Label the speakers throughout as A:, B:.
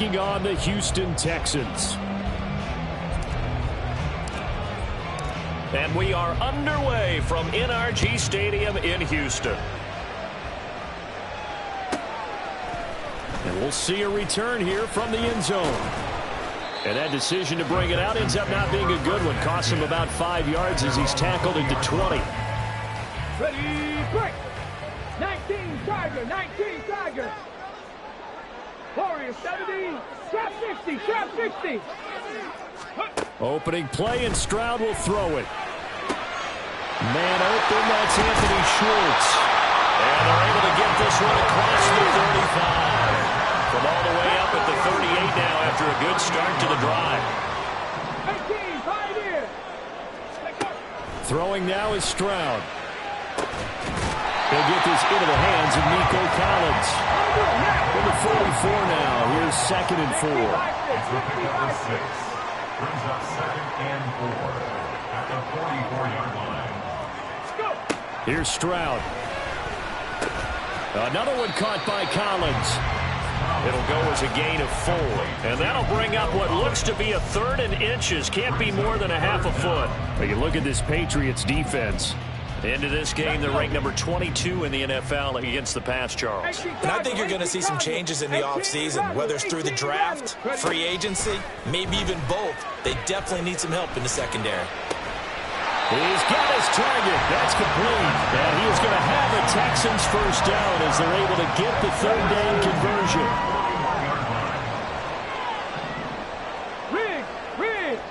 A: On the Houston Texans.
B: And we are underway from NRG Stadium in Houston.
A: And we'll see a return here from the end zone. And that decision to bring it out ends up not being a good one. Costs him about 5 yards as he's tackled into 20.
C: Ready, break. 19 Tiger, 19 Tiger. Warriors 70, trap 60, trap 60.
A: Opening play, and Stroud will throw it. Man open, that's Anthony Schwartz.
B: And they're able to get this one across the 35. From all the way up at the 38 now after a good start to the drive.
C: 18, Pioneer.
A: Throwing now is Stroud. He'll get this into the hands of Nico Collins. From the 44 now. Here's 2nd and 4.
D: Brings up 2nd and 4 at the 44-yard line.
A: Here's Stroud. Another one caught by Collins.
B: It'll go as a gain of 4. And that'll bring up what looks to be a 3rd and inches. Can't be more than a half a foot.
A: But you look at this Patriots defense.
B: Into this game, they're ranked number 22 in the NFL against the pass, Charles.
E: And I think you're going to see some changes in the offseason, whether it's through the draft, free agency, maybe even both. They definitely need some help in the secondary.
A: He's got his target. That's complete. And he is going to have the Texans first down as they're able to get the 3rd down conversion.
C: Riggs.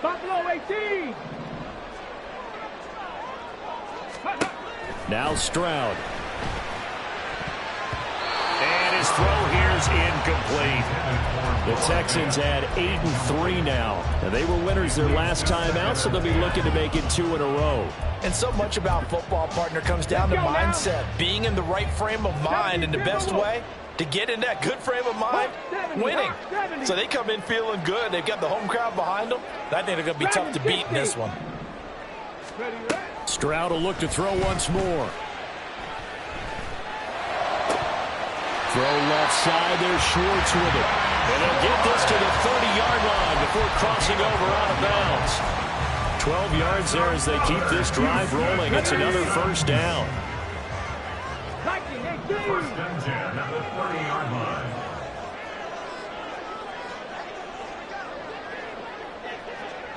C: Buffalo 18.
A: Now Stroud.
B: And his throw here's incomplete.
A: The Texans had 8-3 now. And they were winners their last time out, so they'll be looking to make it 2 in a row.
E: And so much about football, partner, comes down to mindset. Being in the right frame of mind, and the best way to get in that good frame of mind, winning. So they come in feeling good. They've got the home crowd behind them. I think they're going to be tough to beat in this one.
A: Stroud will look to throw once more. Throw left side. There's Schwartz with it.
B: And they'll get this to the 30-yard line before crossing over out of bounds.
A: 12 yards there as they keep this drive rolling. It's another first down.
D: First and 10 at the 30-yard line.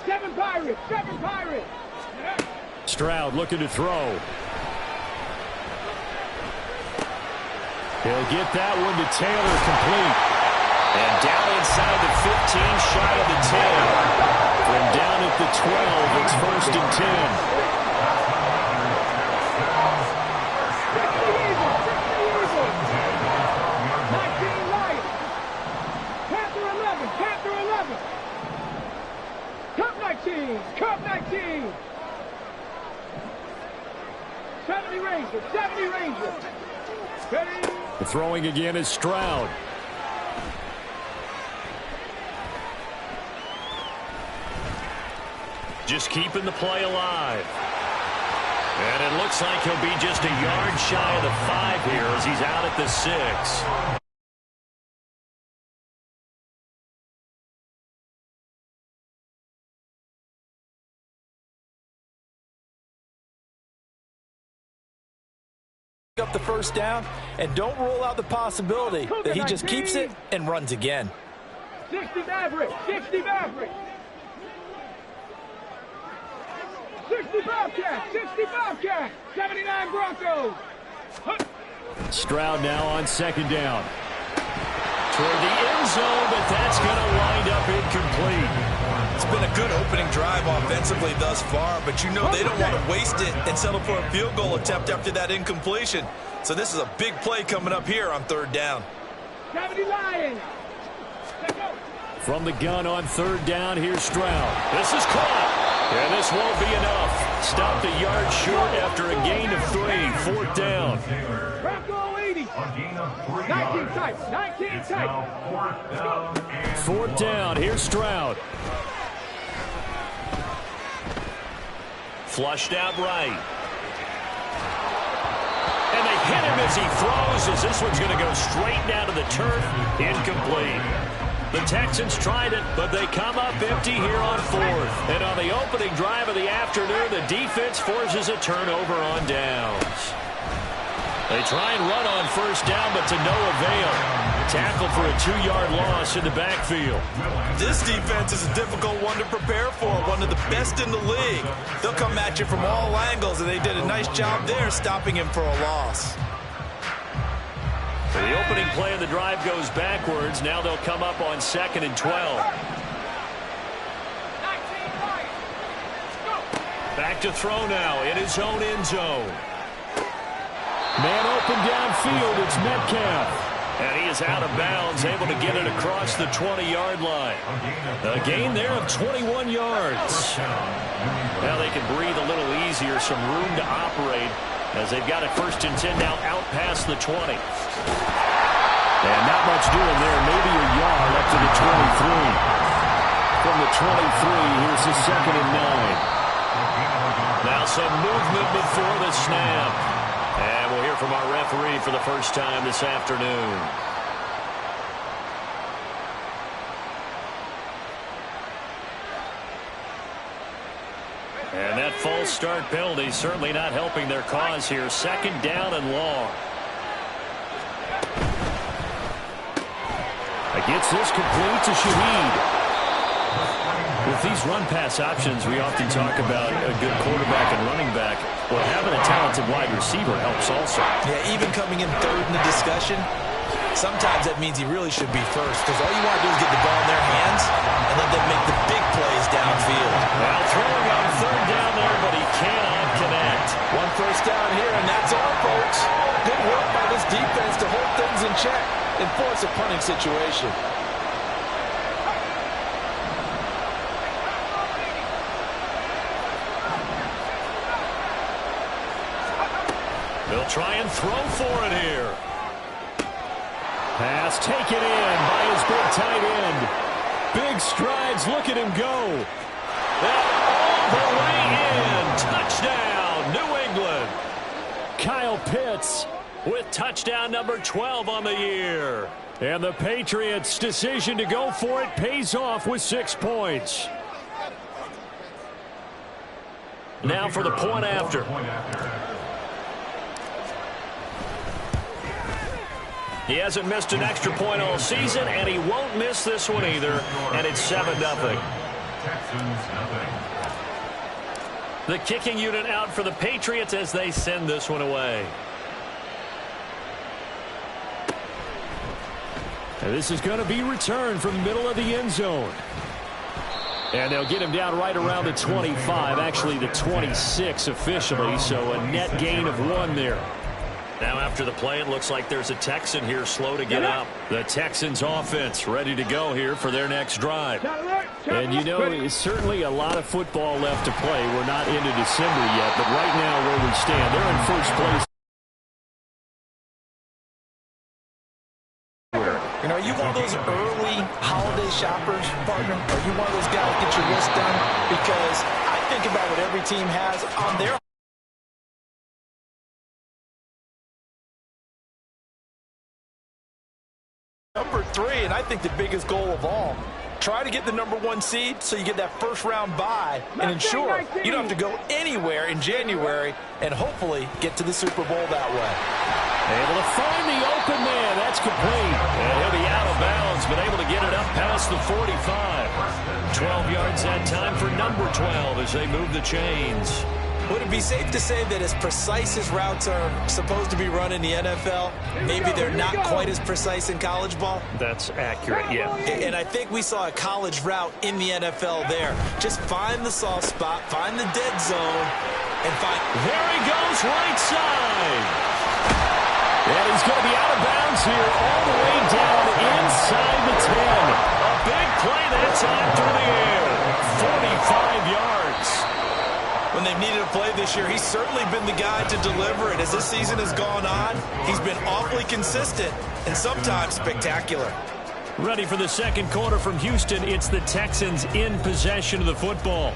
C: Seven Pirates.
A: Stroud looking to throw. He'll get that one to Taylor, complete.
B: And down inside the 15, shy of the 10.
A: From down at the 12, it's 1st and 10.
C: Cup 19. 70 Rangers. Ready?
A: The throwing again is Stroud.
B: Just keeping the play alive. And it looks like he'll be just a yard shy of the 5 here as he's out at the 6.
E: Up the first down, and don't rule out the possibility that he just keeps it and runs again.
C: 60 Maverick. 60 Bobcats. 79 Broncos.
A: Stroud now on 2nd down. Toward the end zone, but that's going to wind up incomplete.
E: It's been a good opening drive offensively thus far, but you know they don't want to waste it and settle for a field goal attempt after that incompletion. So this is a big play coming up here on 3rd down.
C: 70 Lions.
A: From the gun on 3rd down, here's Stroud.
B: This is caught. And this won't be enough. Stopped a yard short after a gain of 3. 4th down.
C: Bronco 80. 19 tight.
A: 4th down. Here's Stroud.
B: Flushed out right. And they hit him as he throws, as this one's going to go straight down to the turf. Incomplete. The Texans tried it, but they come up empty here on fourth. And on the opening drive of the afternoon, the defense forces a turnover on downs. They try and run on first down, but to no avail. Tackle for a 2-yard loss in the backfield.
E: This defense is a difficult one to prepare for, one of the best in the league. They'll come at you from all angles, and they did a nice job there stopping him for a loss.
B: So the opening play of the drive goes backwards. Now they'll come up on 2nd and 12. Back to throw now in his own end zone.
A: Man open downfield, it's Metcalf.
B: And he is out of bounds, able to get it across the 20-yard line. A gain there of 21 yards. Now they can breathe a little easier, some room to operate as they've got it 1st and 10 now out past the 20.
A: And not much doing there, maybe a yard up to the 23. From the 23, here's the 2nd and 9.
B: Now some movement before the snap. And we'll hear from our referee for the first time this afternoon. And that false start penalty certainly not helping their cause here. 2nd down and long.
A: Gets this complete to Shaheed. With these run-pass options, we often talk about a good quarterback and running back. Well, having a talented wide receiver helps also.
E: Yeah, even coming in 3rd in the discussion, sometimes that means he really should be first, because all you want to do is get the ball in their hands and let them make the big plays downfield.
B: Now throwing on 3rd down there, but he cannot connect.
E: 1 first down here, and that's all, folks. Good work by this defense to hold things in check and force a punting situation.
B: They'll try and throw for it here.
A: Pass taken in by his big tight end. Big strides, look at him go.
B: And all the way in. Touchdown, New England.
A: Kyle Pitts
B: with touchdown number 12 on the year.
A: And the Patriots' decision to go for it pays off with 6 points.
B: Now for the point after. He hasn't missed an extra point all season, and he won't miss this one either. And it's 7-0. The kicking unit out for the Patriots as they send this one away.
A: And this is going to be returned from the middle of the end zone. And they'll get him down right around the 25, actually the 26 officially, so a net gain of 1 there.
B: Now after the play, it looks like there's a Texan here slow to get up. The Texans offense ready to go here for their next drive.
A: And you know, it's certainly a lot of football left to play. We're not into December yet, but right now where we stand, they're in first place.
E: You know, are you one of those early holiday shoppers, partner? Are you one of those guys get your list done? Because I think about what every team has on their number 3, and I think the biggest goal of all, try to get the number 1 seed so you get that first-round bye and ensure you don't have to go anywhere in January and hopefully get to the Super Bowl that way.
A: Able to find the open man. That's complete.
B: And he'll be out of bounds, but able to get it up past the 45. 12 yards that time for number 12 as they move the chains.
E: Would it be safe to say that as precise as routes are supposed to be run in the NFL, maybe they're not quite as precise in college ball?
B: That's accurate, yeah.
E: And I think we saw a college route in the NFL there. Just find the soft spot, find the dead zone, and find...
B: There he goes, right side.
A: And he's going to be out of bounds here all the way down inside the 10.
B: A big play that time through the air. 45 yards.
E: When they've needed a play this year, he's certainly been the guy to deliver it. As this season has gone on, he's been awfully consistent and sometimes spectacular.
A: Ready for the second quarter from Houston. It's the Texans in possession of the football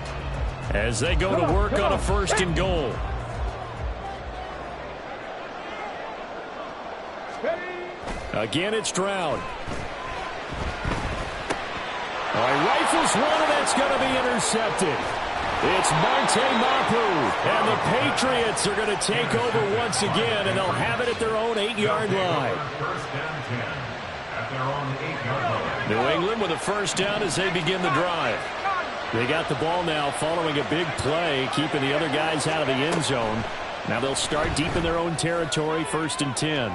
A: as they go to work on a 1st and goal. Again, it's Stroud. Rifles one, and that's going to be intercepted. It's Marte Mapu, and the Patriots are going to take over once again, and they'll have it at their own 8-yard line.
D: First down 10 at their own 8-yard line.
A: New England with a first down as they begin the drive. They got the ball now following a big play, keeping the other guys out of the end zone. Now they'll start deep in their own territory, 1st and 10.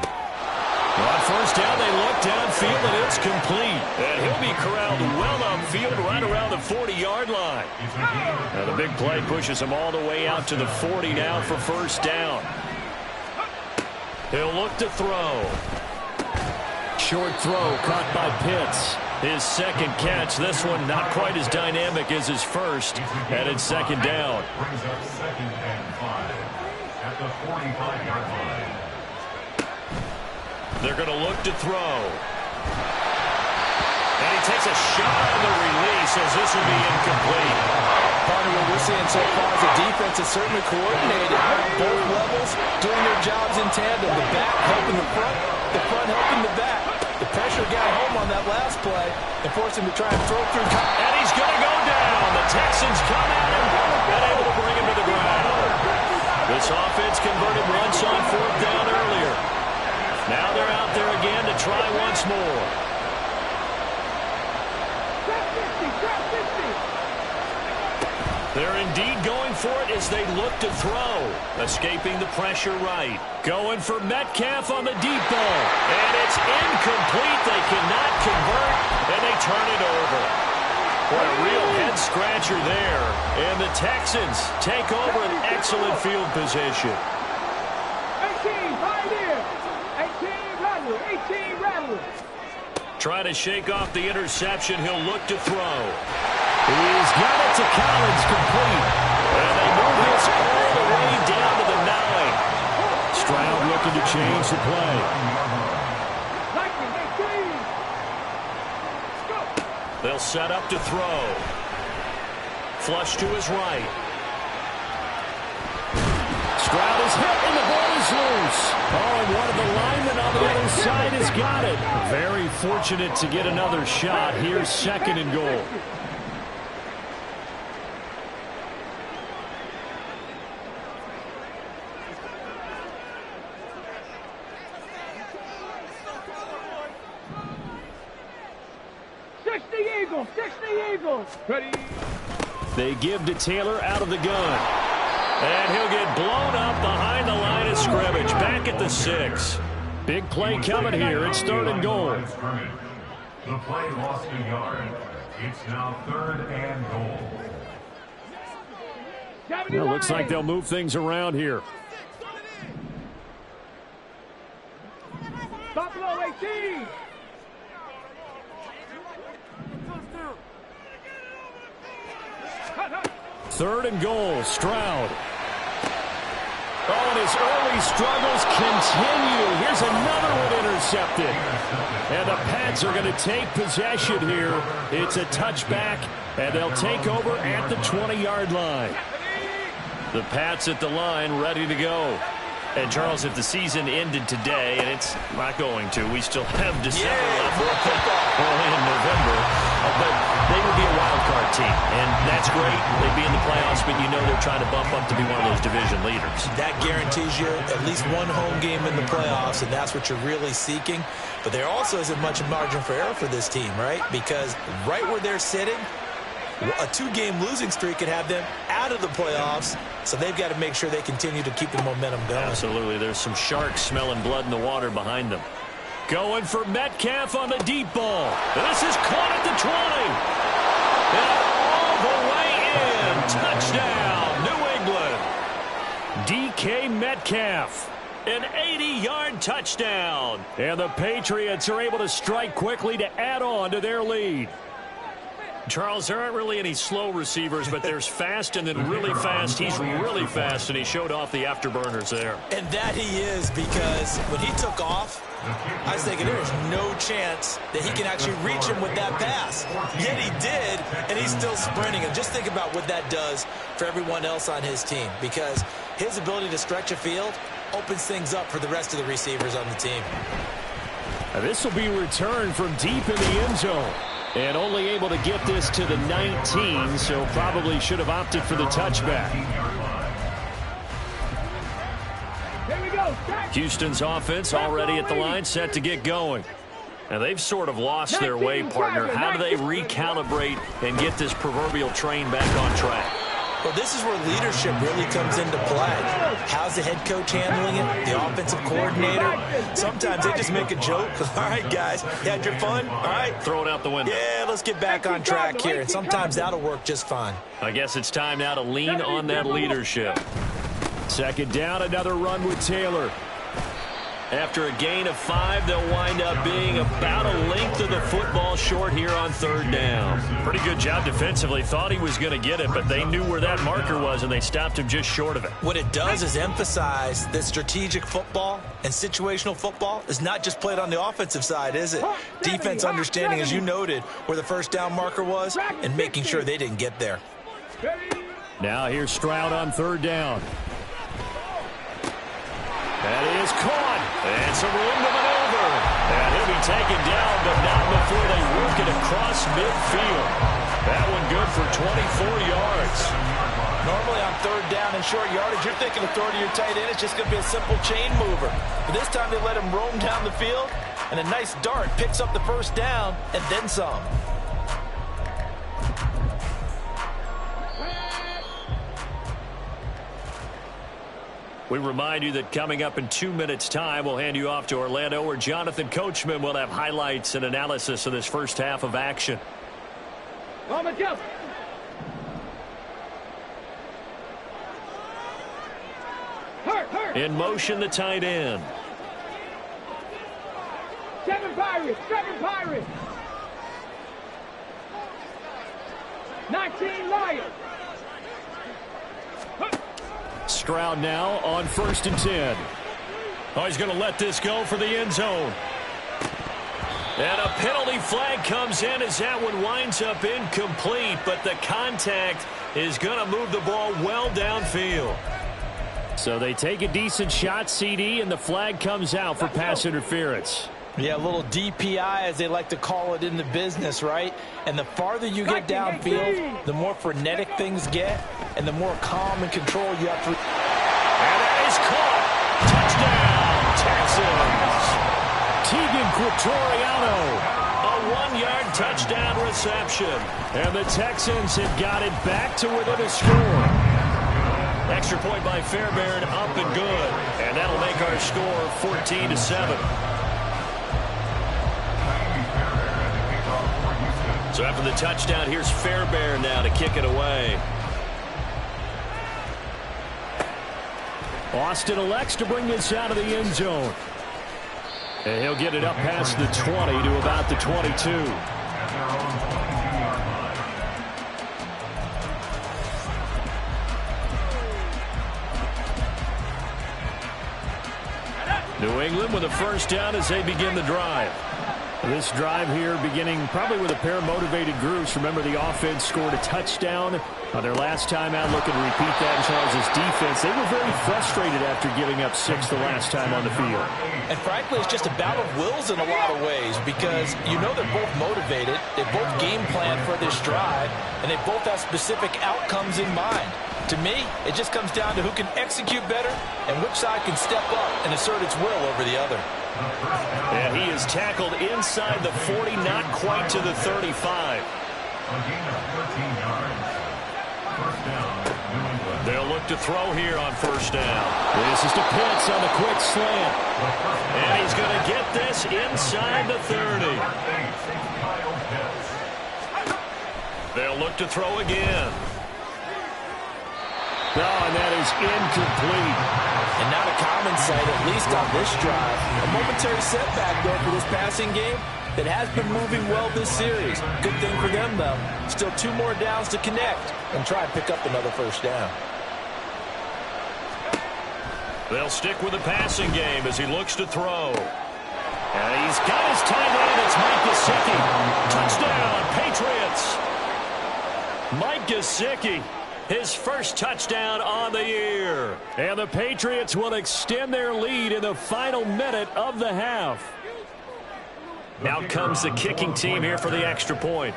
A: On first down, they look downfield, and it's complete. And he'll be corralled well upfield right around the 40-yard line. Now the big play pushes him all the way out to the 40 now for first down. He'll look to throw. Short throw caught by Pitts. His second catch. This one not quite as dynamic as his first. And it's second down.
D: Brings up 2nd and 5 at the 45-yard line.
A: They're going to look to throw. And he takes a shot on the release as this will be incomplete.
E: Partner, what we're seeing so far is the defense is certainly coordinated. Both levels doing their jobs in tandem. The back helping the front helping the back. The pressure got home on that last play and forced him to try and throw through.
A: And he's going to go down. The Texans come at him and able to bring him to the ground. This offense converted once on 4th down earlier. Now they're out there again to try once more. They're indeed going for it as they look to throw. Escaping the pressure right. Going for Metcalf on the deep ball. And it's incomplete. They cannot convert, and they turn it over. What a real head-scratcher there. And the Texans take over an excellent field position.
C: 18, right here. 18 rattle.
A: Trying to shake off the interception. He'll look to throw. He's got it to Collins, complete. And they move this all the way down to the 9. Stroud looking to change the play. They'll set up to throw. Flush to his right. Stroud is hit and the ball is loose. Oh, and one of the linemen on the other side has got it. Very fortunate to get another shot. Here's 2nd and goal.
C: Ready.
A: They give to Taylor out of the gun. And he'll get blown up behind the line of scrimmage. Back at the 6. Big play coming here. It's 3rd and goal.
D: The play lost a yard. It's now 3rd and goal.
A: Well, looks like they'll move things around here.
C: Buffalo 18.
A: Third and goal, Stroud. Oh, and his early struggles continue. Here's another one intercepted. And the Pats are going to take possession here. It's a touchback, and they'll take over at the 20-yard line. The Pats at the line, ready to go. And, Charles, if the season ended today, and it's not going to, we still have December left early in November, but they would be a wild card team, and that's great. They'd be in the playoffs, but you know they're trying to bump up to be one of those division leaders.
E: That guarantees you at least one home game in the playoffs, and that's what you're really seeking. But there also isn't much margin for error for this team, right? Because right where they're sitting, a 2-game losing streak could have them out of the playoffs, so they've got to make sure they continue to keep the momentum going.
A: Absolutely. There's some sharks smelling blood in the water behind them. Going for Metcalf on the deep ball. This is caught at the 20. And all the way in. Touchdown, New England. DK Metcalf. An 80-yard touchdown. And the Patriots are able to strike quickly to add on to their lead. Charles, there aren't really any slow receivers, but there's fast and then really fast. He's really fast, and he showed off the afterburners there.
E: And that he is, because when he took off, I was thinking there's no chance that he can actually reach him with that pass. Yet he did, and he's still sprinting. And just think about what that does for everyone else on his team, because his ability to stretch a field opens things up for the rest of the receivers on the team.
A: This will be returned from deep in the end zone. And only able to get this to the 19, so probably should have opted for the touchback.
C: Here we go.
A: Houston's offense already at the line, set to get going.
B: And they've sort of lost their way, partner. How do they recalibrate and get this proverbial train back on track?
E: Well, this is where leadership really comes into play. How's the head coach handling it? The offensive coordinator? Sometimes they just make a joke. All right, guys, you had your fun? All right.
B: Throw it out the window.
E: Yeah, let's get back on track here. And sometimes that'll work just fine.
B: I guess it's time now to lean on that leadership.
A: Second down, another run with Taylor.
B: After a gain of 5, they'll wind up being about a length of the football short here on third down. Pretty good job defensively. Thought he was going to get it, but they knew where that marker was, and they stopped him just short of it.
E: What it does is emphasize that strategic football and situational football is not just played on the offensive side, is it? Defense understanding, as you noted, where the first down marker was and making sure they didn't get there.
A: Now here's Stroud on third down. That is caught. And some room to maneuver. And he'll be taken down, but not before they work it across midfield. That one good for 24 yards.
E: Normally on third down and short yardage, you're thinking of throw to your tight end. It's just going to be a simple chain mover. But this time they let him roam down the field, and a nice dart picks up the first down and then some.
A: We remind you that coming up in 2 minutes' time, we'll hand you off to Orlando, where Jonathan Coachman will have highlights and analysis of this first half of action. In motion, the tight end.
C: 7 Pirates, 19 Lions.
A: Stroud now on 1st and 10. Oh, he's going to let this go for the end zone. And a penalty flag comes in as that one winds up incomplete, but the contact is going to move the ball well downfield. So they take a decent shot, CD, and the flag comes out for pass interference.
E: Yeah, a little DPI, as they like to call it in the business, right? And the farther you get downfield, the more frenetic things get, and the more calm and control you have to.
A: And that is caught. Touchdown, Texans. Tegan Quatoriano. A 1-yard touchdown reception. And the Texans have got it back to within a score. Extra point by Fairbairn, up and good. And that'll make our score 14-7. So after the touchdown, here's Fairbairn now to kick it away. Austin elects to bring this out of the end zone. And he'll get it up past the 20 to about the 22. New England with a first down as they begin the drive. This drive here beginning probably with a pair of motivated groups. Remember, the offense scored a touchdown on their last time out. Looking to repeat that in Charles' defense. They were very frustrated after giving up 6 the last time on the field.
E: And frankly, it's just a battle of wills in a lot of ways, because you know they're both motivated. They both game plan for this drive, and they both have specific outcomes in mind. To me, it just comes down to who can execute better and which side can step up and assert its will over the other.
A: And he is tackled inside the 40, not quite to the 35. They'll look to throw here on first down. This is to Pitts on the quick slant. And he's going to get this inside the 30. They'll look to throw again. Oh, and that is incomplete.
E: And not a common sight, at least on this drive. A momentary setback, though, for this passing game that has been moving well this series. Good thing for them, though. Still 2 more downs to connect and try and pick up another first down.
A: They'll stick with the passing game as he looks to throw. And he's got his tight end. It's Mike Gesicki. Touchdown, Patriots. Mike Gesicki. His first touchdown on the year. And the Patriots will extend their lead in the final minute of the half.
B: Out comes the kicking team here for the extra point.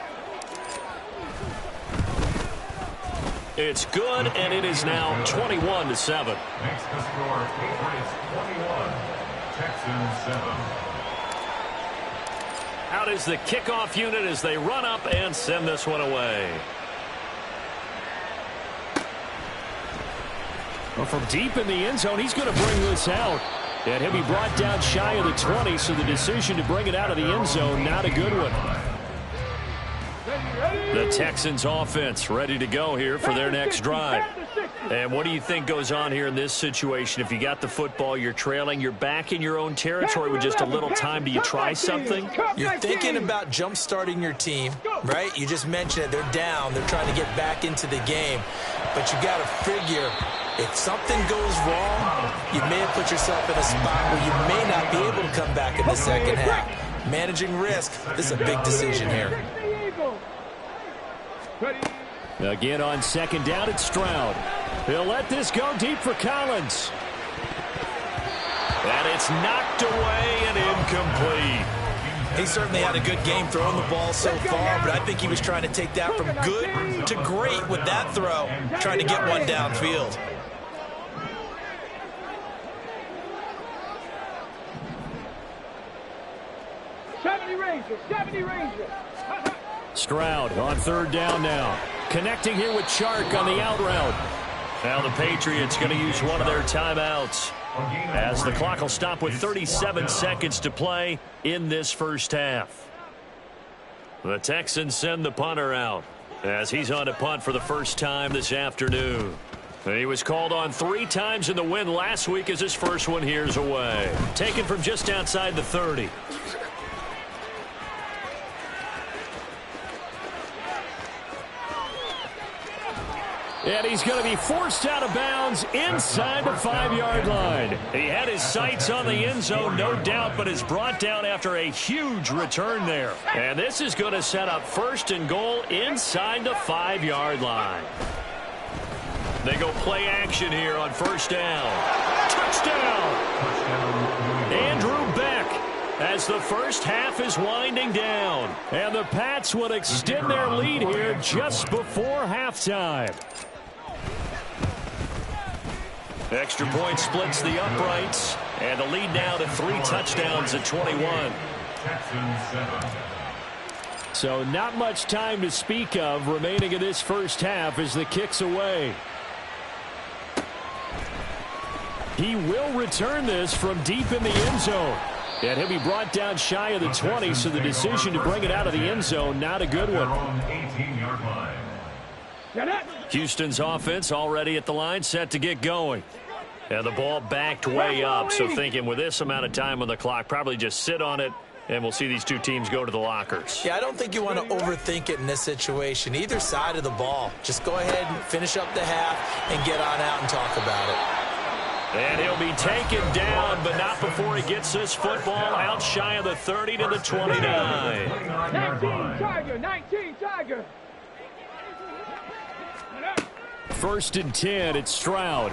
B: It's good, and it is now 21-7.
D: Makes the score Patriots 21, Texans 7.
B: Out is the kickoff unit as they run up and send this one away.
A: Well, from deep in the end zone, he's going to bring this out. And he'll be brought down shy of the 20, so the decision to bring it out of the end zone, not a good one.
B: The Texans offense ready to go here for their next drive. And what do you think goes on here in this situation? If you got the football, you're trailing, you're back in your own territory with just a little time. Do you try something?
E: You're thinking about jump-starting your team, right? You just mentioned it. They're down. They're trying to get back into the game. But you got to figure, if something goes wrong, you may have put yourself in a spot where you may not be able to come back in the second half. Managing risk, this is a big decision here.
A: Again on second down, it's Stroud. He'll let this go deep for Collins.
B: And it's knocked away and incomplete.
E: He certainly had a good game throwing the ball so far, but I think he was trying to take that from good to great with that throw, trying to get one downfield.
A: Stroud on third down now. Connecting here with Chark on the out route.
B: Now the Patriots going to use one of their timeouts as the clock will stop with 37 seconds to play in this first half. The Texans send the punter out as he's on to punt for the first time this afternoon. He was called on 3 times in the win last week as his first one here's away. Taken from just outside the 30.
A: And he's going to be forced out of bounds inside the 5-yard line.
B: He had his sights on the end zone, no doubt, but is brought down after a huge return there. And this is going to set up first and goal inside the 5-yard line. They go play action here on first down. Touchdown! Andrew Beck as the first half is winding down.
A: And the Pats would extend their lead here just before halftime.
B: Extra point splits the uprights, and the lead now to 3 touchdowns at 21.
A: So not much time to speak of remaining in this first half as the kick's away. He will return this from deep in the end zone. And he'll be brought down shy of the 20, so the decision to bring it out of the end zone, not a good one.
B: Houston's offense already at the line, set to get going. And the ball backed way up, so thinking with this amount of time on the clock, probably just sit on it, and we'll see these two teams go to the lockers.
E: Yeah, I don't think you want to overthink it in this situation. Either side of the ball. Just go ahead and finish up the half and get on out and talk about it.
B: And he'll be taken down, but not before he gets this football out shy of the 30 to the 29.
C: 19 Tiger.
A: First and 10, it's Stroud.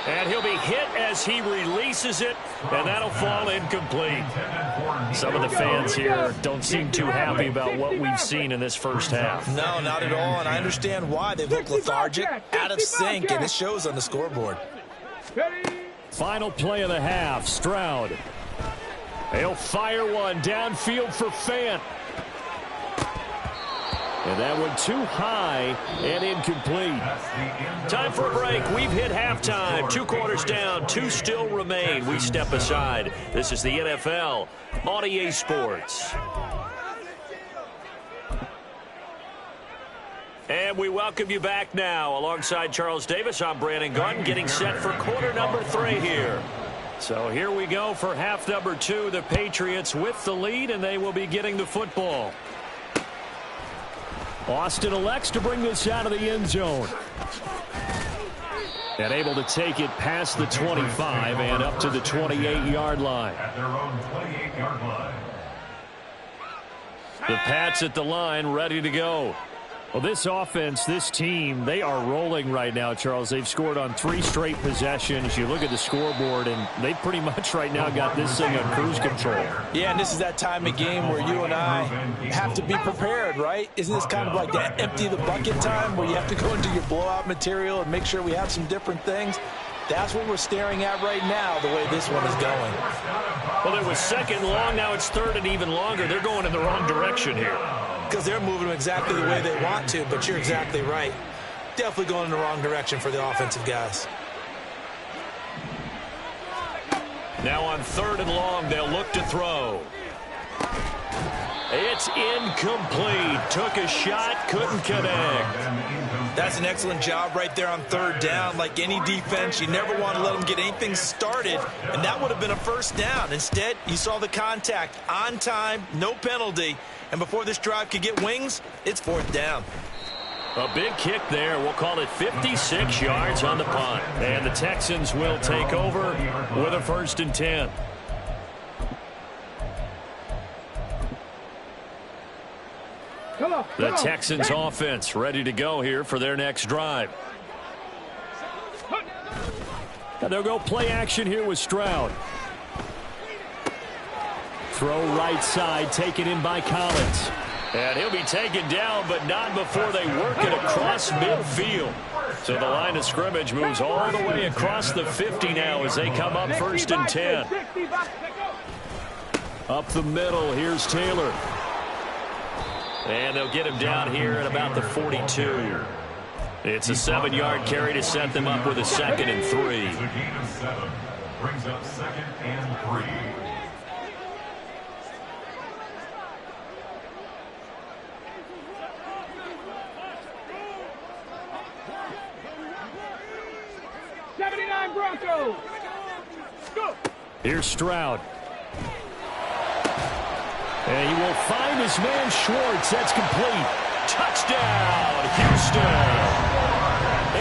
B: And he'll be hit as he releases it, and that'll fall incomplete. Some of the fans here don't seem too happy about what we've seen in this first half.
E: No, not at all, and I understand why. They look lethargic, out of sync, and it shows on the scoreboard.
A: Final play of the half, Stroud. He'll fire one downfield for Fant. And that one too high and incomplete.
B: Time for a break. We've hit halftime. 2 quarters down. 2 still remain. We step aside. This is the NFL on EA Sports. And we welcome you back now. Alongside Charles Davis, I'm Brandon Gunn, getting set for quarter number 3 here. So here we go for half number 2. The Patriots with the lead, and they will be getting the football.
A: Austin elects to bring this out of the end zone. And able to take it past the 25 and up to the 28-yard line.
D: At their own 28-yard line.
B: The Pats at the line, ready to go.
A: Well, this offense, this team, they are rolling right now, Charles. They've scored on 3 straight possessions. You look at the scoreboard, and they pretty much right now got this thing on cruise control.
E: Yeah, and this is that time of game where you and I have to be prepared, right? Isn't this kind of like that empty the bucket time where you have to go into your blowout material and make sure we have some different things? That's what we're staring at right now, the way this one is going.
B: Well, it was second long. Now it's third and even longer. They're going in the wrong direction here.
E: Because they're moving them exactly the way they want to, but you're exactly right. Definitely going in the wrong direction for the offensive guys.
B: Now on third and long, they'll look to throw. It's incomplete. Took a shot, couldn't connect.
E: That's an excellent job right there on third down. Like any defense, you never want to let them get anything started, and that would have been a first down. Instead, you saw the contact on time, no penalty, and before this drive could get wings, it's fourth down.
B: A big kick there. We'll call it 56 yards on the punt. And the Texans will take over with a 1st and 10. The Texans offense ready to go here for their next drive.
A: And they'll go play action here with Stroud. Throw right side, taken in by Collins.
B: And he'll be taken down, but not before they work it across midfield. So the line of scrimmage moves all the way across the 50 now as they come up 1st and 10.
A: Up the middle, here's Taylor.
B: And they'll get him down here at about the 42. It's a 7-yard carry to set them up with a 2nd and 3.
D: The gain of 7 brings up 2nd and 3.
C: Broncos. Go.
A: Here's Stroud. And he will find his man Schwartz. That's complete. Touchdown, Houston.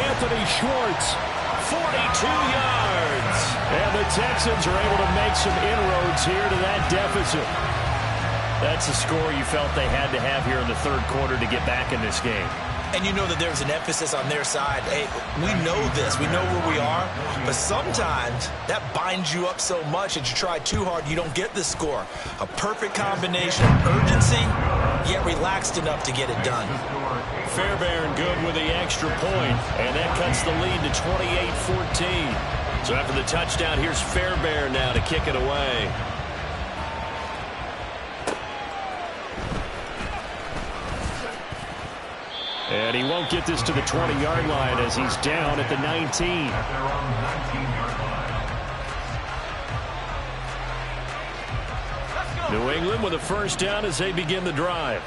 A: Anthony Schwartz, 42 yards. And the Texans are able to make some inroads here to that deficit.
B: That's a score you felt they had to have here in the 3rd quarter to get back in this game.
E: And you know that there's an emphasis on their side. Hey, we know this. We know where we are. But sometimes that binds you up so much that you try too hard, you don't get the score. A perfect combination of urgency, yet relaxed enough to get it done.
B: Fairbairn good with the extra point, and that cuts the lead to 28-14. So after the touchdown, here's Fairbairn now to kick it away.
A: And he won't get this to the 20-yard line as he's down at the 19. New England with a 1st down as they begin the drive.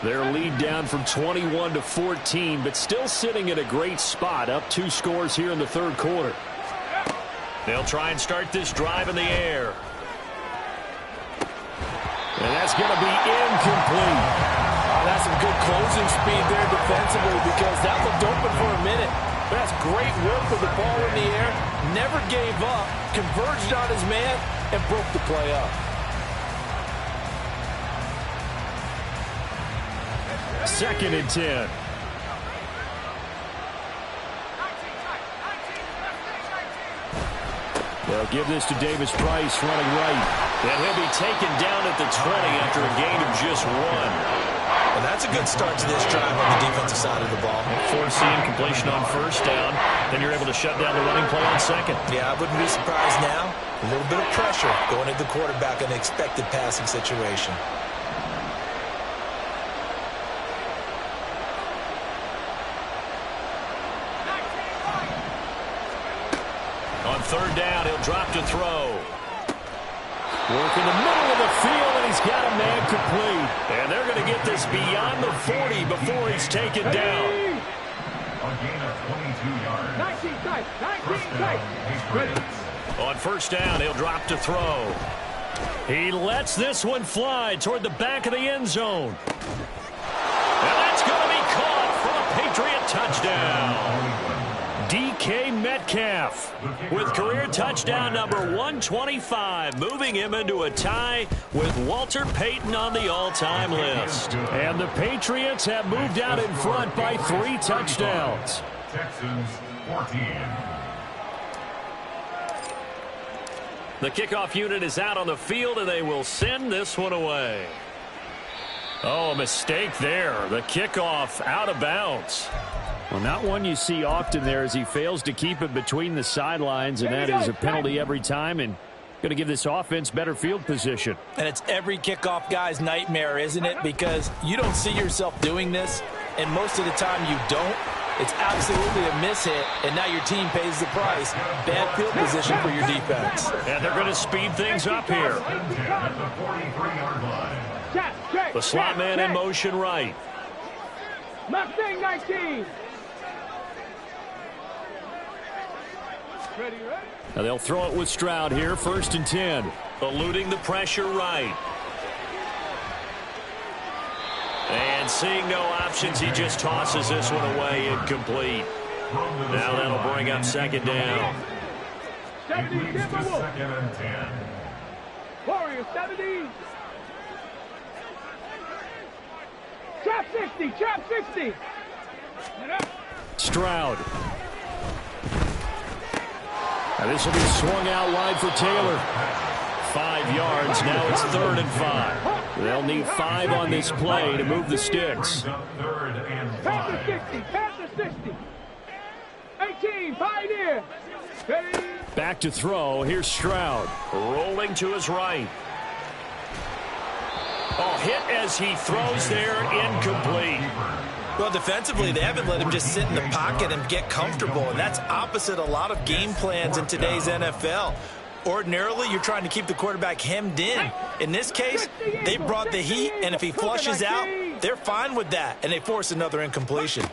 A: Their lead down from 21 to 14, but still sitting at a great spot, up 2 scores here in the 3rd quarter.
B: They'll try and start this drive in the air.
A: And that's going to be incomplete.
E: That's some good closing speed there defensively because that looked open for a minute. But that's great work with the ball in the air. Never gave up, converged on his man, and broke the play up.
A: Second and 10. They'll give this to Davis Price running right.
B: And he'll be taken down at the 20 after a gain of just 1.
E: And that's a good start to this drive on the defensive side of the ball.
B: Forcing completion on 1st down. Then you're able to shut down the running play on 2nd.
E: Yeah, I wouldn't be surprised now. A little bit of pressure going at the quarterback in an expected passing situation.
B: On 3rd down, he'll drop to throw.
A: Work in the middle of the field, and he's got a man complete.
B: And they're going to get this beyond the 40 before he's taken down.
D: A gain of 22 yards.
C: 19 tight. 19 tight.
B: On 1st down, he'll drop to throw.
A: He lets this one fly toward the back of the end zone.
B: And that's going to be caught for a Patriot touchdown.
A: DK Metcalf
B: with career touchdown number 125, moving him into a tie with Walter Payton on the all-time list.
A: And the Patriots have moved out in front by 3 touchdowns.
D: Texans 14.
B: The kickoff unit is out on the field, and they will send this one away.
A: Oh, a mistake there. The kickoff out of bounds. Well, not one you see often there as he fails to keep it between the sidelines, and that is a penalty every time and going to give this offense better field position.
E: And it's every kickoff guy's nightmare, isn't it? Because you don't see yourself doing this, and most of the time you don't. It's absolutely a mishit, and now your team pays the price. Bad field position for your defense.
A: And they're going to speed things up here.
B: The slot man in motion right.
C: Mustang 19. Ready, ready?
A: Now they'll throw it with Stroud here, 1st and 10.
B: Eluding the pressure right. And seeing no options, he just tosses this one away, incomplete. Now that'll bring up 2nd down.
C: 70,
D: It leads to 2nd and 10.
C: Warriors 70. Trap 60, trap 60.
A: Stroud. Now this will be swung out wide for Taylor. 5 yards. Now it's 3rd and 5. They'll need 5 on this play to move the sticks.
D: 3rd and 5.
C: Panther 60, Panther 60. 18, Pioneer. Ready?
A: Back to throw. Here's Stroud.
B: Rolling to his right. Oh, hit as he throws there, incomplete.
E: Well, defensively, they haven't let him just sit in the pocket and get comfortable, and that's opposite a lot of game plans in today's NFL. Ordinarily, you're trying to keep the quarterback hemmed in. In this case, they brought the heat, and if he flushes out, they're fine with that, and they force another incompletion.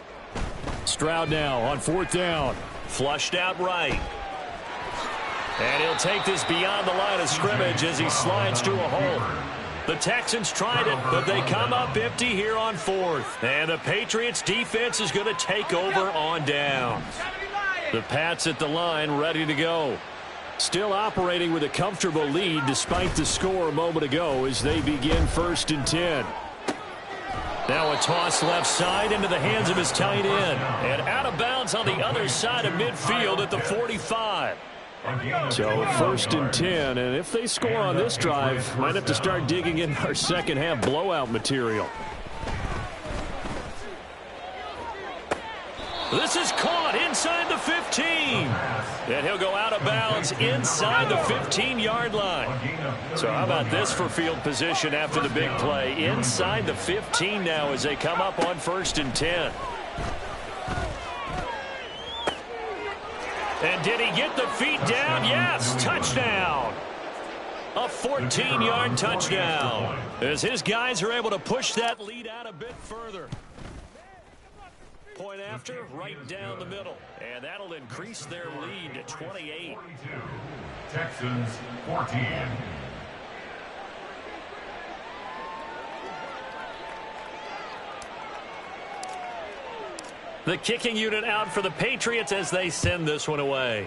A: Stroud now on 4th down.
B: Flushed out right. And he'll take this beyond the line of scrimmage as he slides through a hole. The Texans tried it, but they come up empty here on 4th. And the Patriots defense is going to take over on down.
A: The Pats at the line ready to go. Still operating with a comfortable lead despite the score a moment ago as they begin 1st and 10. Now a toss left side into the hands of his tight end. And out of bounds on the other side of midfield at the 45. So 1st and 10, and if they score on this drive, might have to start digging in our second half blowout material.
B: This is caught inside the 15. And he'll go out of bounds inside the 15-yard line. So how about this for field position after the big play? Inside the 15 now as they come up on 1st and 10. And did he get the feet down? Yes, touchdown. A 14-yard touchdown as his guys are able to push that lead out a bit further. Point after, right down the middle. And that'll increase their lead to 28.
D: 42. Texans 14.
B: The kicking unit out for the Patriots as they send this one away.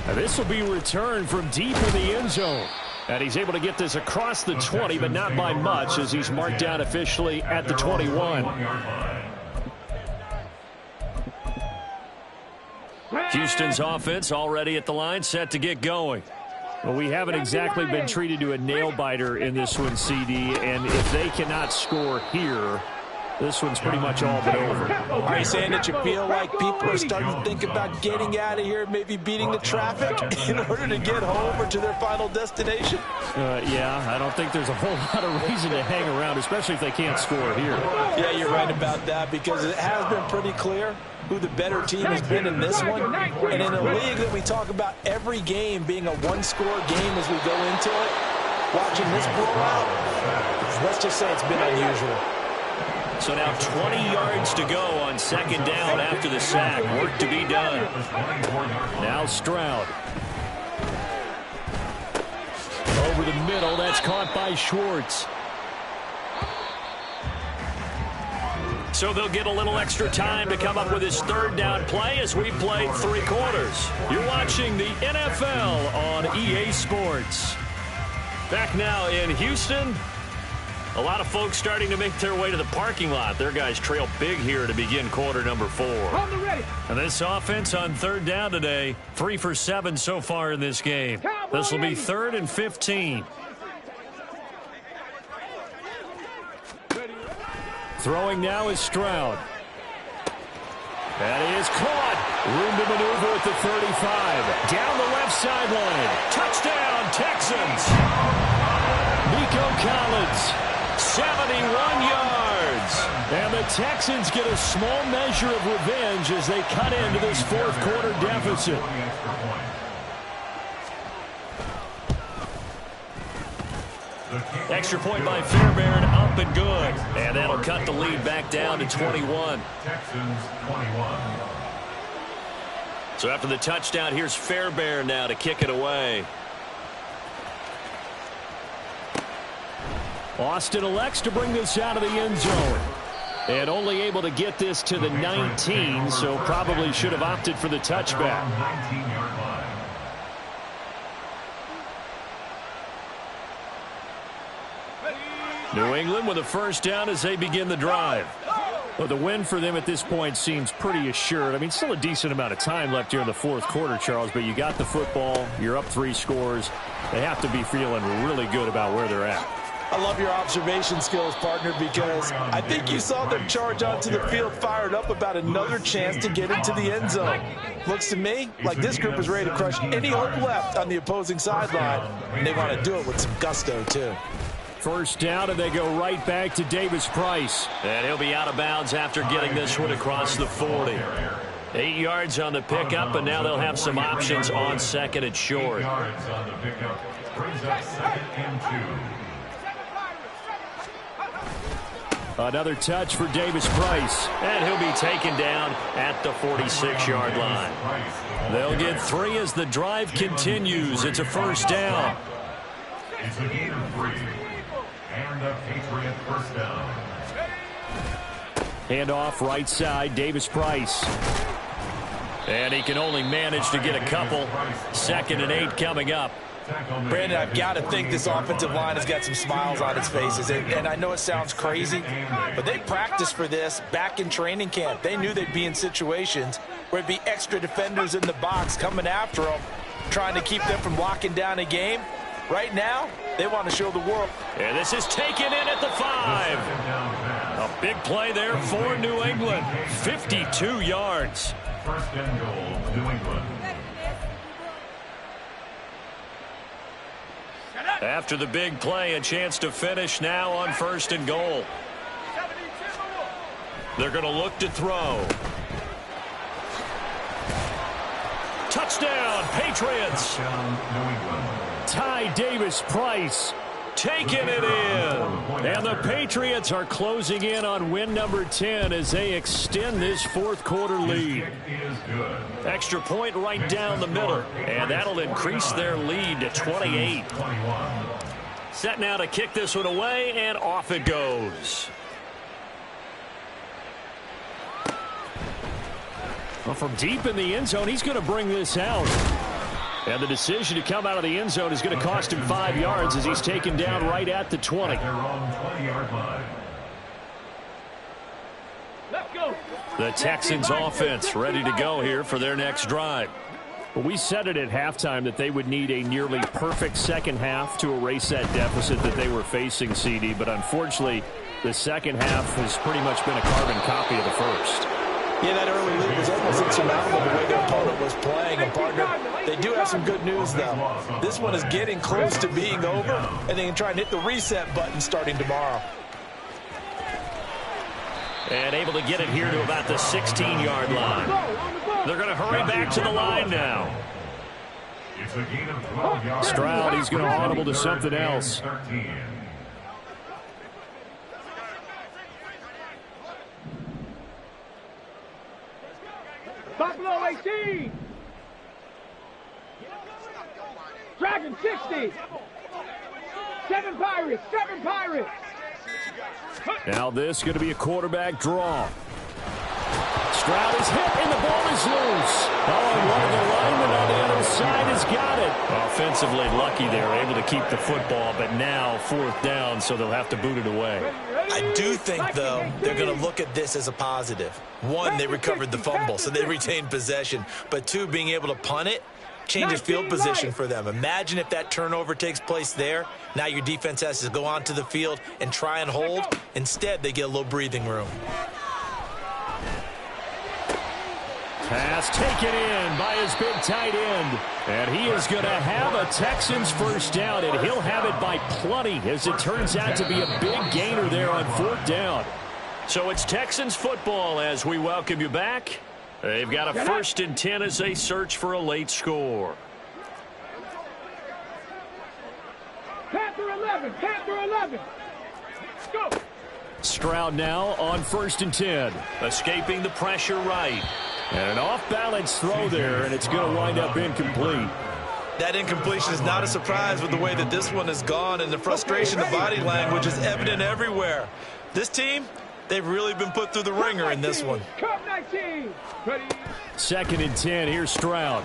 A: And this will be returned from deep in the end zone. And he's able to get this across the 20, but not by much as he's marked down officially at the 21.
B: Houston's offense already at the line, set to get going.
A: Well, we haven't exactly been treated to a nail-biter in this one, CD, and if they cannot score here, this one's pretty much all but over.
E: Are you saying that you feel like people are starting to think about getting out of here, maybe beating the traffic in order to get home or to their final destination?
A: Yeah, I don't think there's a whole lot of reason to hang around, especially if they can't score here.
E: Yeah, you're right about that because it has been pretty clear who the better team has been in this one. And in a league that we talk about every game being a one-score game as we go into it, watching this blowout, let's just say it's been unusual.
B: So now 20 yards to go on 2nd down after the sack. Work to be done.
A: Now Stroud. Over the middle, that's caught by Schwartz.
B: So they'll get a little extra time to come up with his third down play as we played 3 quarters. You're watching the NFL on EA Sports. Back now in Houston. A lot of folks starting to make their way to the parking lot. Their guys trail big here to begin quarter number 4. And this offense on third down today, 3 for 7 so far in this game. This will be 3rd and 15. Throwing now is Stroud. That is caught. Room to maneuver at the 35. Down the left sideline. Touchdown, Texans. Nico Collins, 71 yards. And the Texans get a small measure of revenge as they cut into this 4th quarter deficit. Extra point by Fairbairn, up and good. And that'll cut the lead back down to 21.
D: Texans 21.
B: So after the touchdown, here's Fairbairn now to kick it away.
A: Austin elects to bring this out of the end zone. And only able to get this to the 19, so probably should have opted for the touchback.
D: 19-yard line.
A: New England with a first down as they begin the drive. Well, the win for them at this point seems pretty assured. I mean, still a decent amount of time left here in the 4th quarter, Charles, but you got the football, you're up 3 scores. They have to be feeling really good about where they're at.
E: I love your observation skills, partner, because I think you saw them charge onto the field fired up about another chance to get into the end zone. Looks to me like this group is ready to crush any hope left on the opposing sideline, and they want to do it with some gusto, too.
A: First down, and they go right back to Davis Price.
B: And he'll be out of bounds after getting this one across the 40. 8 yards on the pickup, and now they'll have some options on 2nd and short.
D: 8 yards on the pickup. Brings up 2nd and 2.
A: Another touch for Davis Price.
B: And he'll be taken down at the 46-yard line. They'll get 3 as the drive continues. It's a first down.
D: It's a gain of 3. And a Patriot first down.
A: Handoff right side, Davis Price.
B: And he can only manage to get a couple. 2nd and 8 coming up.
E: Brandon, I've got to think this offensive line has got some smiles on its faces. And I know it sounds crazy, but they practiced for this back in training camp. They knew they'd be in situations where it'd be extra defenders in the box coming after them, trying to keep them from locking down a game. Right now, they want to show the world.
B: And this is taken in at the 5. A big play there for New England. 52 yards.
D: First and goal, New England.
B: After the big play, a chance to finish now on 1st and goal. They're going to look to throw. Touchdown, Patriots.
D: Touchdown, New England.
A: Ty Davis Price
B: taking it in.
A: And the Patriots are closing in on win number 10 as they extend this 4th quarter lead.
D: Is good.
B: Extra point right down the middle. And that'll increase their lead to 28.
D: 21.
B: Set now to kick this one away, and off it goes.
A: Well, from deep in the end zone, he's going to bring this out. And the decision to come out of the end zone is going to cost him 5 yards as he's taken down right at the 20.
D: Their own 20-yard line.
C: Let's go.
A: The Texans offense ready to go here for their next drive. Well, we said it at halftime that they would need a nearly perfect second half to erase that deficit that they were facing, CD. But unfortunately, the second half has pretty much been a carbon copy of the first.
E: Yeah, that early lead was almost insurmountable the way their opponent was playing. And, partner, they do have some good news, though. This one is getting close to being over, and they can try and hit the reset button starting tomorrow.
B: And able to get it here to about the 16-yard line. They're going to hurry back to the line now.
D: It's a gain of 12 yards.
A: Stroud, he's going to audible to something else.
D: 13.
C: Buffalo 18. Dragon 60. 7 Pirates. 7 Pirates.
A: Now this is going to be a quarterback draw. Stroud is hit, and the ball is loose. Oh, and one of the linemen on the other side has got it.
B: Offensively lucky they're able to keep the football, but now 4th down, so they'll have to boot it away.
E: I do think, though, they're going to look at this as a positive. 1, they recovered the fumble, so they retained possession. But 2, being able to punt it changes field position for them. Imagine if that turnover takes place there. Now your defense has to go onto the field and try and hold. Instead, they get a little breathing room.
A: Pass taken in by his big tight end. And he is going to have a Texans first down, and he'll have it by plenty as it turns out to be a big gainer there on 4th down.
B: So it's Texans football as we welcome you back. They've got a 1st and 10 as they search for a late score.
C: Panther 11, Panther 11. Go.
A: Stroud now on 1st and 10.
B: Escaping the pressure right.
A: And an off-balance throw there, and it's going to wind up incomplete.
E: That incompletion is not a surprise with the way that this one has gone, and the frustration, the body language is evident everywhere. This team, they've really been put through the ringer in this one.
C: Cup 19. Ready.
A: 2nd and 10, here's Stroud.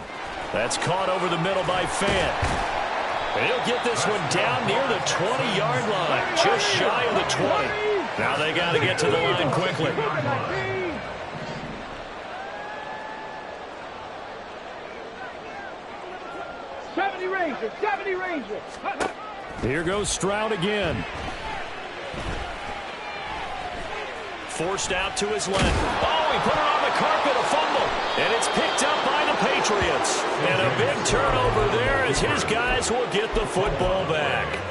B: That's caught over the middle by Fant. And he'll get this one down near the 20-yard line, just shy of the 20. Now they got to get to the line quickly.
C: 70 Rangers, 70 Rangers.
A: Here goes Stroud again.
B: Forced out to his left. Oh, he put it on the carpet, a fumble. And it's picked up by the Patriots. And a big turnover there as his guys will get the football back.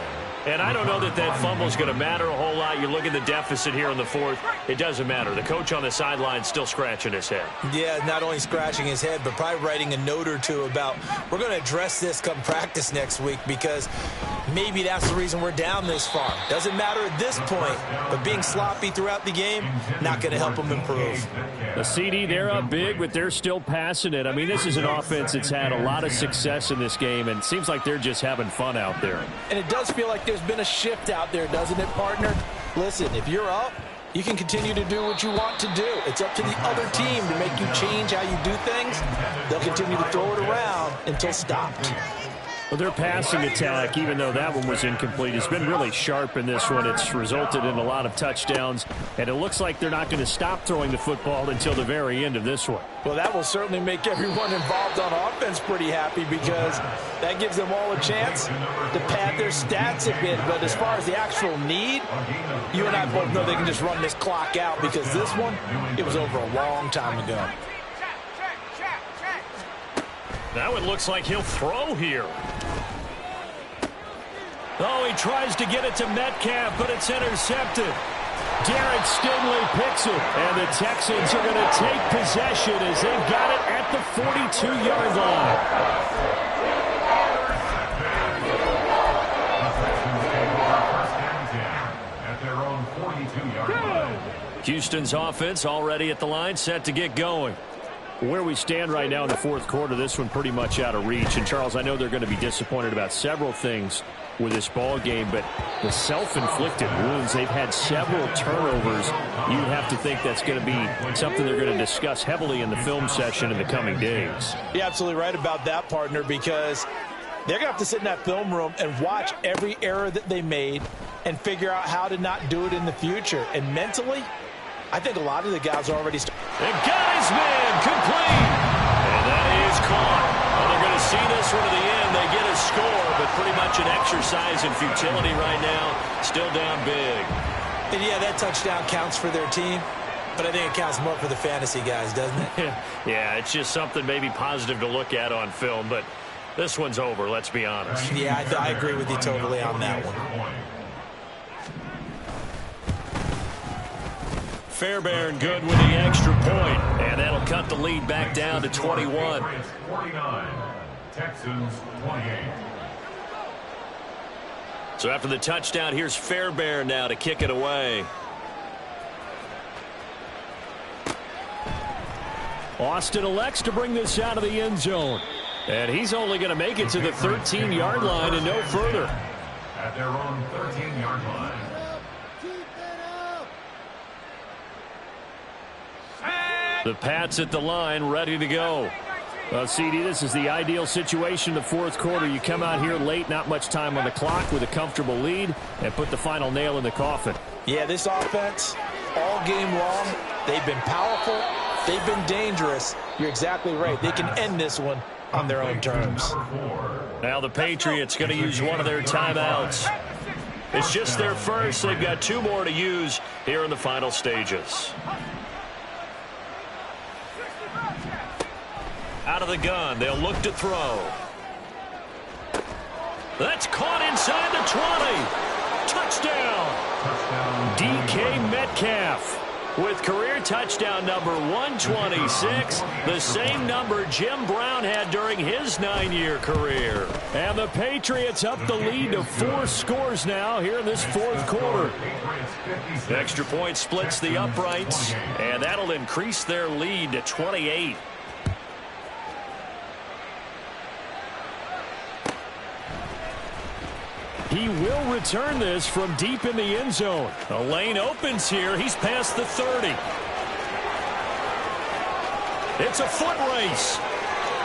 B: And I don't know that that fumble is going to matter a whole lot. You look at the deficit here in the 4th. It doesn't matter. The coach on the sideline still scratching his head.
E: Yeah, not only scratching his head, but probably writing a note or two about we're going to address this come practice next week because maybe that's the reason we're down this far. Doesn't matter at this point, but being sloppy throughout the game, not going to help them improve.
A: The CD, they're up big, but they're still passing it. I mean, this is an offense that's had a lot of success in this game, and it seems like they're just having fun out there.
E: And it does feel like there's been a shift out there, doesn't it, partner? Listen, if you're up, you can continue to do what you want to do. It's up to the other team to make you change how you do things. They'll continue to throw it around until stopped.
A: Well, their passing attack, even though that one was incomplete, has been really sharp in this one. It's resulted in a lot of touchdowns, and it looks like they're not going to stop throwing the football until the very end of this one.
E: Well, that will certainly make everyone involved on offense pretty happy because that gives them all a chance to pad their stats a bit. But as far as the actual need, you and I both know they can just run this clock out because this one, it was over a long time ago.
B: Now it looks like he'll throw here.
A: Oh, he tries to get it to Metcalf, but it's intercepted. Derek Stingley picks it, and the Texans are going to take possession as they've got it at the 42-yard line.
D: At their own 42-yard line.
A: Houston's offense already at the line, set to get going. Where we stand right now in the 4th quarter, this one pretty much out of reach. And, Charles, I know they're going to be disappointed about several things with this ball game, but the self-inflicted wounds, they've had several turnovers. You have to think that's going to be something they're going to discuss heavily in the film session in the coming days.
E: You're absolutely right about that, partner, because they're going to have to sit in that film room and watch every error that they made and figure out how to not do it in the future. And mentally, I think a lot of the guys are already
B: They got his man complete. And that is caught. Well, they're going to see this one to the end. They get a score, but pretty much an exercise in futility right now. Still down big.
E: And yeah, that touchdown counts for their team, but I think it counts more for the fantasy guys, doesn't it?
B: Yeah, it's just something maybe positive to look at on film, but this one's over, let's be honest.
E: Yeah, I agree with you totally on that one.
B: Fairbairn good with the extra point, and that'll cut the lead back down to 21.
D: 49, Texans 28.
B: So after the touchdown, here's Fairbairn now to kick it away.
A: Austin elects to bring this out of the end zone. And he's only going to make it to the 13-yard line and no further.
D: At their own 13-yard line.
A: The Pats at the line, ready to go. Well, CD, this is the ideal situation in the fourth quarter. You come out here late, not much time on the clock, with a comfortable lead, and put the final nail in the coffin.
E: Yeah, this offense, all game long, they've been powerful, they've been dangerous. You're exactly right. They can end this one on their own terms.
B: Now the Patriots going to use one of their timeouts. It's just their first. They've got 2 more to use here in the final stages. Out of the gun, they'll look to throw. That's caught inside the 20. Touchdown. DK Metcalf with career touchdown number 126, the same number Jim Brown had during his 9-year career. And the Patriots up the lead to 4 scores now here in this fourth quarter. Extra point splits the uprights, and that'll increase their lead to 28.
A: He will return this from deep in the end zone.
B: A lane opens here. He's past the 30. It's a foot race.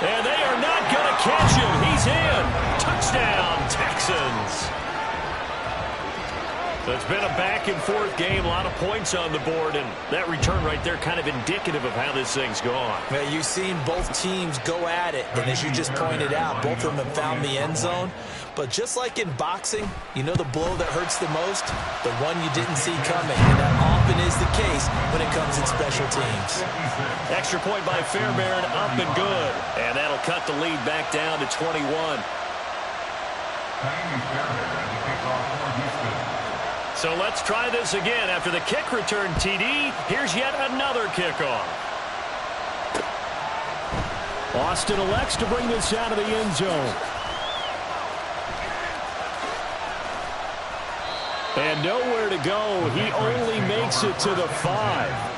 B: And they are not going to catch him. He's in. Touchdown, Texans. So it's been a back-and-forth game, a lot of points on the board, and that return right there kind of indicative of how this thing's gone.
E: Well, you've seen both teams go at it, and as you just pointed out, both of them have found the end zone. But just like in boxing, you know the blow that hurts the most? The one you didn't see coming, and that often is the case when it comes in special teams.
B: Extra point by Fairbairn, up and good. And that'll cut the lead back down to 21. So let's try this again. After the kick return, TD, here's yet another kickoff.
A: Austin elects to bring this out of the end zone. And nowhere to go. He only makes it to the 5.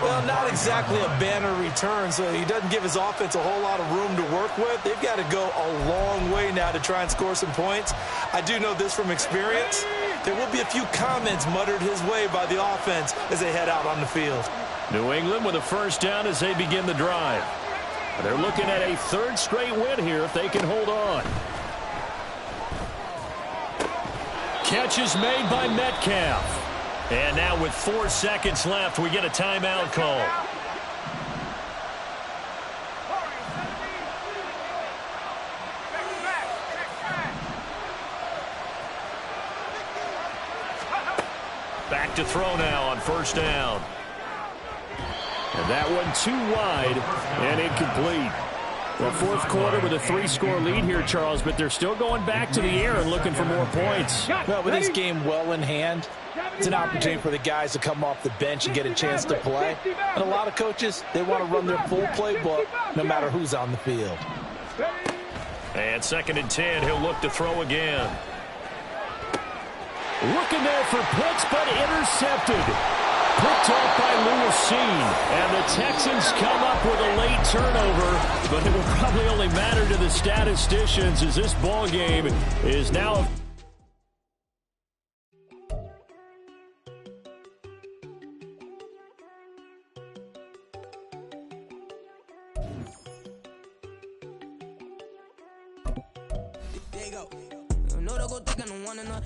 E: Well, not exactly a banner return, so he doesn't give his offense a whole lot of room to work with. They've got to go a long way now to try and score some points. I do know this from experience. There will be a few comments muttered his way by the offense as they head out on the field.
A: New England with a first down as they begin the drive. They're looking at a 3rd straight win here if they can hold on. Catch is made by Metcalf.
B: And now with 4 seconds left, we get a timeout call. Back to throw now on first down.
A: And that one too wide and incomplete. Well, fourth quarter with a 3-score lead here, Charles, but they're still going back to the air and looking for more points.
E: Well, with this game well in hand, it's an opportunity for the guys to come off the bench and get a chance to play. And a lot of coaches, they want to run their full playbook no matter who's on the field.
B: And 2nd and 10, he'll look to throw again.
A: Looking there for Pitts, but intercepted. Picked off by Lewis Cine. And the Texans come up with a late turnover, but it will probably only matter to the statisticians as this ball game is now...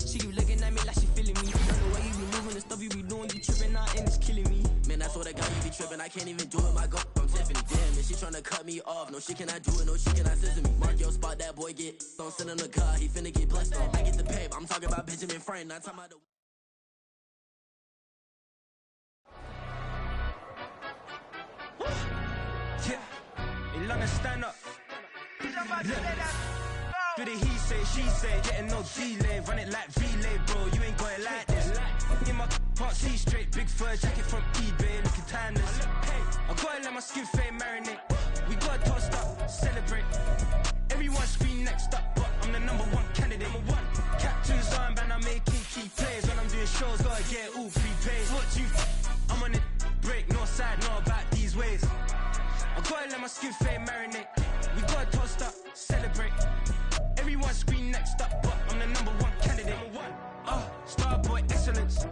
F: She keep looking at me like she feeling me. The way you be moving, the stuff you be doing, you tripping out and it's killing me. Man, I swear to God, you be tripping. I can't even do it. My girl from Tiffany. Damn, and she tryna cut me off. No, she cannot do it. No, she cannot scissor me. Mark your spot, that boy get. Don't send him the car. He finna get blessed on. I get the pay. I'm talking about Benjamin Franklin. Not talking about the. Yeah, you love to stand up. Do the he say, she say, getting no delay, run it like relay, bro, you ain't got it like this. In my can't see straight, big fur jacket from eBay, looking timeless. I gotta let my skin fade marinate, we gotta toast up, celebrate. Everyone scream next up, but I'm the #1 candidate. Captain's armband, I'm making key plays. When I'm doing shows, gotta get it all prepaid. What you I'm on it, break, no side, no about these ways. I gotta let my skin fade marinate, we gotta toast up, celebrate. Everyone scream next up, but I'm the #1 candidate. Starboy excellence.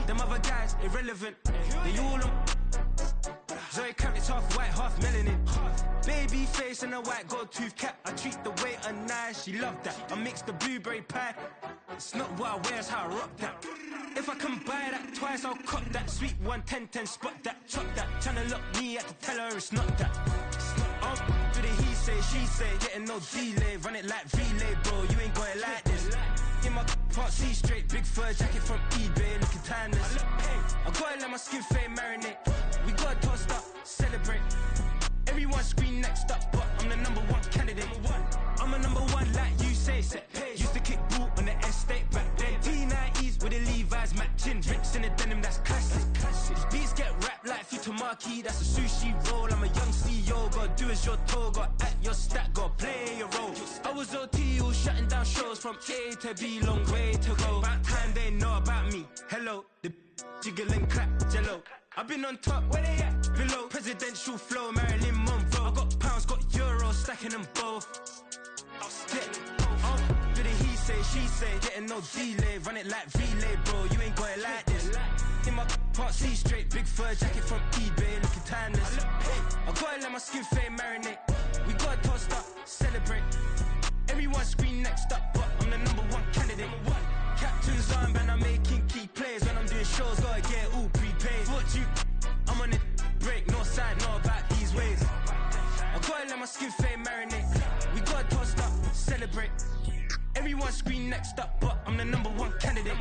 F: Them other guys irrelevant. They all on. Zoe Kravitz half white, half melanin. Baby face and a white gold tooth cap. I treat the waiter nice, she loved that. I mix the blueberry pie. It's not what I wear, it's how I rock that. If I can buy that twice, I'll cut that. Sweet 110, spot that, chop that. Tryna lock me at the tell her it's not that. For the he say, she say, getting no delay. Run it like relay, bro, you ain't got it like this. In my part C straight, big fur jacket from eBay, looking timeless. I gotta let my skin fade marinate. We gotta toast up, celebrate. Everyone scream next up, but I'm the #1 candidate. I'm a #1 like you say. Used to kick ball on the estate back then. T90s with the Levi's matching. Rips in the denim, that's classic. These beats get wrapped like Futamaki, that's a sushi roll. I'm a young CEO, gotta do as you're told. Gotta act your stat, gotta play your role. I was OT, all shutting down shows from A to B, long way to go. About time they know about me. Hello, the jiggle and clap, jello. I've been on top, where they at? Below, presidential flow, Marilyn Monroe. I got pounds, got euros, stacking them both. I'll stick. For the he say, she say, getting no delay. Run it like relay, bro, you ain't got it like this. In my part C straight, big fur jacket from eBay, looking timeless. I gotta let my skin fade marinate. We gotta toast up, celebrate. Everyone scream next up, but I'm the #1 candidate. Captain's armband, I'm making key plays. When I'm doing shows, gotta get all prepaid. What you? I'm on it, break, no side, know about these ways. I gotta let my skin fade marinate. We gotta toast up, celebrate. Everyone scream next up, but I'm the #1 candidate.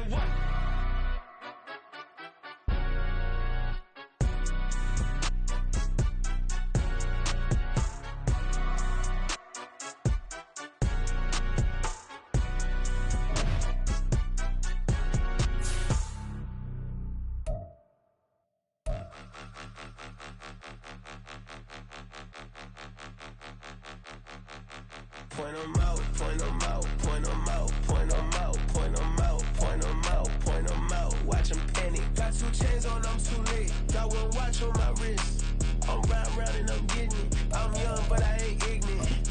G: Point 'em out, point 'em out, point 'em out, point 'em out, point 'em out, point 'em out, point 'em out. Watch 'em panic. Got 2 chains on, I'm too late. Got 1 watch on my wrist. I'm round and I'm getting it. I'm young, but I ain't ignorant.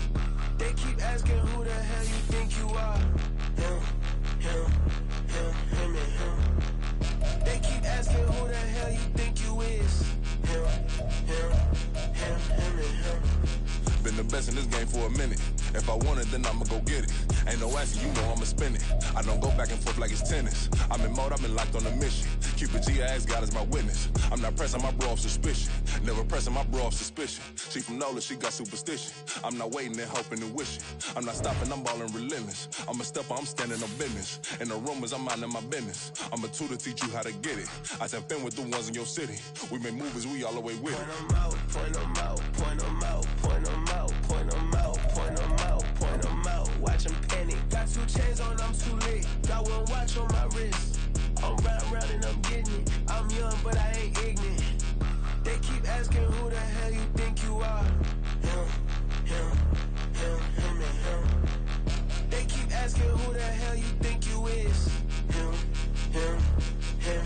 G: They keep asking who the hell you think you are. Him, and him. They keep asking who the hell you think you is. Him, and him.
H: Been the best in this game for a minute. If I want it, then I'ma go get it. Ain't no asking, you know I'ma spin it. I don't go back and forth like it's tennis. I'm in mode, I've been locked on a mission. Cupid G, I ask God as my witness. I'm not pressing my bro off suspicion. Never pressing my bro off suspicion. She from Nola, she got superstition. I'm not waiting and hoping and wishing. I'm not stopping, I'm balling relentless. I'm a stepper, I'm standing on business. In the rumors, I'm minding my business. I'm a tutor, teach you how to get it. I said, been with the ones in your city. We make movies, we all the way with it.
G: Point 'em out, point 'em out, point 'em out, point 'em out, point 'em out, point 'em out, point 'em out. Watch 'em panic. Got 2 chains on, I'm too late. Got 1 watch on my wrist. I'm round and I'm getting it. I'm young, but I ain't ignorant. They keep asking who the hell you think you are. Him, and him. They keep asking who the hell you think you is. Him, and him.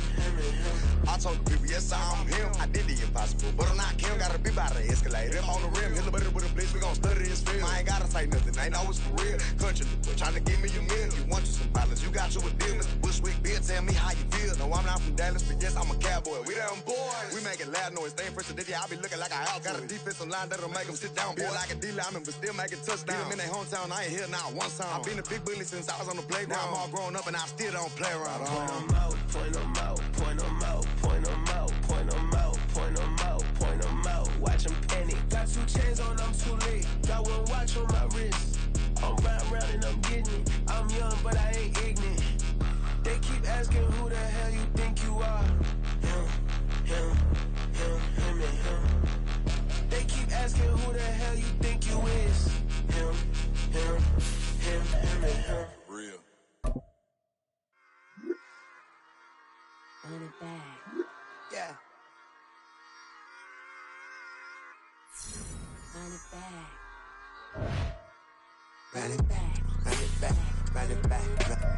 I: I told the people, yes, I'm him. I did the impossible, but I'm not Kim. Gotta be by the escalator. Him on the rim, hit a better with a blitz. We gon' study his film. I ain't gotta say nothing, ain't always for real. Country, tryna give me a meal. You want you some pilots, you got you a deal. Mr. Bushwick, Bill, tell me how you feel. No, I'm not from Dallas, but yes, I'm a cowboy. We them boys. We making loud noise. Staying fresh to this, I be looking like a house. Got a defensive line that'll make them sit down. Feel like a D-lineman, but still making touchdowns. Beat them in their hometown, I ain't here now one time. I been a big bully since I was on the playground. Now I'm all grown up and I still don't play around.
G: Point 'em out, point 'em out, point 'em out, point 'em out, point 'em out, point 'em out, point 'em out. Watch 'em panic. Got 2 chains on, I'm too late. Got 1 watch on my wrist. I'm round and I'm getting it. I'm young, but I ain't ignorant. They keep asking who the hell you think you are. Him, and him. They keep asking who the hell you think you is. Him, and him.
H: Real.
J: On it back.
G: Yeah.
J: Run it back.
G: Run it back, run it back, run it back,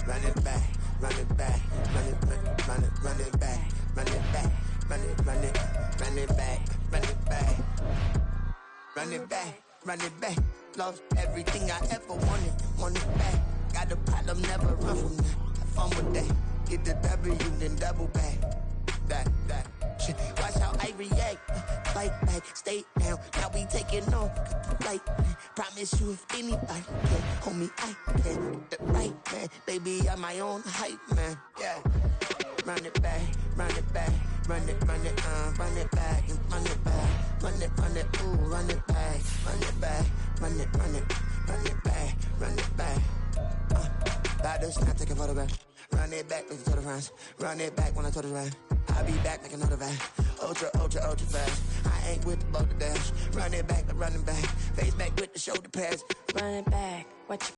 G: run it back, run it back, run it back, run it back, run it back, run it back, run it back, run it back, run it back. Lost everything I ever want it back. Got a problem, never run from that. Have fun with that. Get the W, then double back. That shit. Watch how I react. Fight back, stay down. Now we taking on like promise you if anybody can hold me, I can. The right man, baby, I'm my own hype man. Yeah. Run it back, run it back, run it back, and run it back, run it, ooh, run it back, run it back, run it back, run it back. About to snap, take a photograph. Run it back, make it to the rounds. Run it back when I told it right. I'll be back, make another van. Ultra, ultra, ultra fast. I ain't with the boat to dash. Run it back, but running back. Face back with the shoulder pads.
J: Run it back, what you